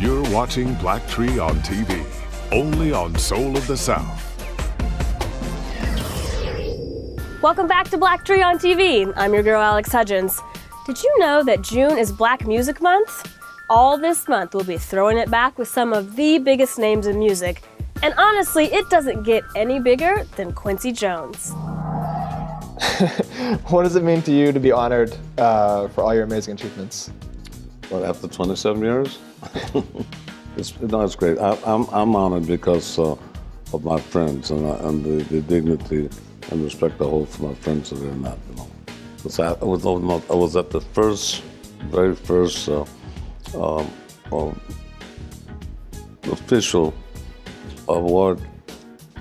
You're watching BLACKTREE on TV, only on Soul of the South. Welcome back to BLACKTREE on TV. I'm your girl, Alex Hudgens. Did you know that June is Black Music Month? All this month, we'll be throwing it back with some of the biggest names in music. And honestly, it doesn't get any bigger than Quincy Jones. What does it mean to you to be honored for all your amazing achievements? Well, after 27 years? It's great. I'm honored because of my friends and the dignity and respect I hold for my friends that are not, you know. I was at the very first official award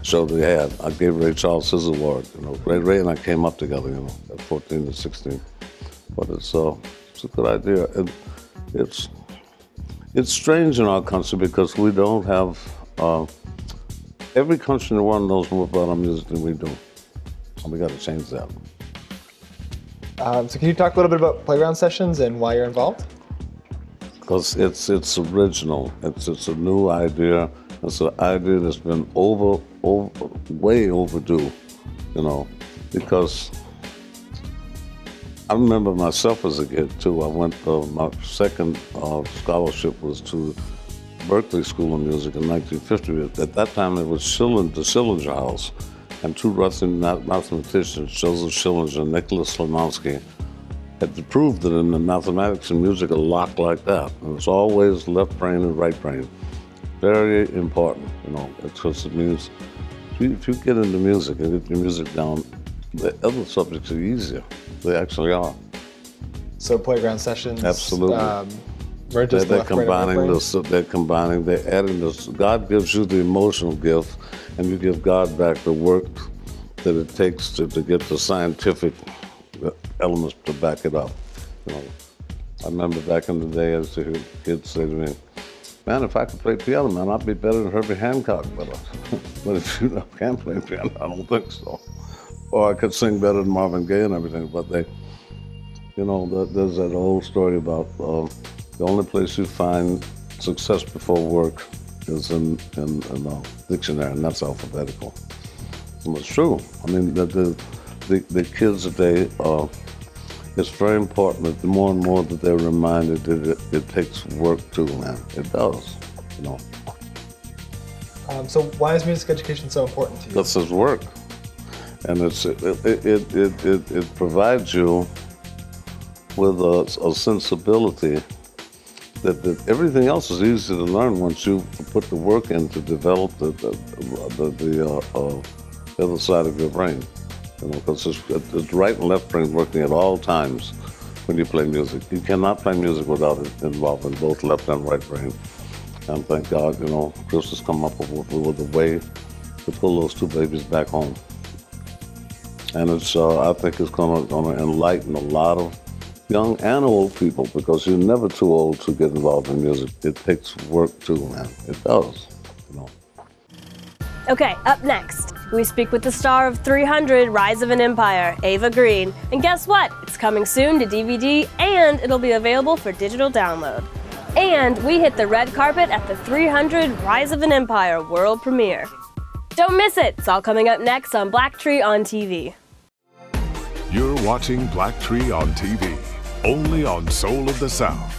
show they had. I gave Ray Charles his award. You know, Ray and I came up together, you know, at 14 to 16. But it's a good idea. And it's strange in our country because we don't have, every country in the world knows more about our music than we do. And we got to change that. So can you talk a little bit about playground sessions and why you're involved? Because it's original. It's a new idea. It's an idea that's been way overdue, you know, because I remember myself as a kid too. I went, my second scholarship was to Berkeley School of Music in 1950. At that time, it was the Schillinger House, and two Russian mathematicians, Joseph Schillinger and Nicholas Slimansky, had proved that in the mathematics and music, a lock like that. And it's always left brain and right brain. Very important, you know, because it means if you get into music and get your music down, the other subjects are easier. They actually are. So playground sessions. Absolutely. They're combining, they're adding this. God gives you the emotional gift, and you give God back the work that it takes to get the scientific elements to back it up. You know, I remember back in the day, as the kids say to me, "Man, if I could play piano, man, I'd be better than Herbie Hancock." But if you can't play piano, I don't think so. Or I could sing better than Marvin Gaye and everything. But they, you know, there's that old story about the only place you find success before work is in a dictionary, and that's alphabetical. And it's true. I mean, the kids today, it's very important that the more and more that they're reminded that it takes work too, man. It does, you know. So why is music education so important to you? This is work, and it provides you with a sensibility that everything else is easy to learn once you put the work in to develop the other side of your brain. You know, because it's right and left brain working at all times when you play music. You cannot play music without it involving both left and right brain. And thank God, you know, Chris has come up with a way to pull those two babies back home. And it's, I think it's gonna enlighten a lot of young and old people, because you're never too old to get involved in music. It takes work too, man. It does, you know. Okay, up next, we speak with the star of 300, Rise of an Empire, Ava Green. And guess what? It's coming soon to DVD, and it'll be available for digital download. And we hit the red carpet at the 300, Rise of an Empire world premiere. Don't miss it. It's all coming up next on BLACKTREE on TV. You're watching BLACKTREE on TV, only on Soul of the South.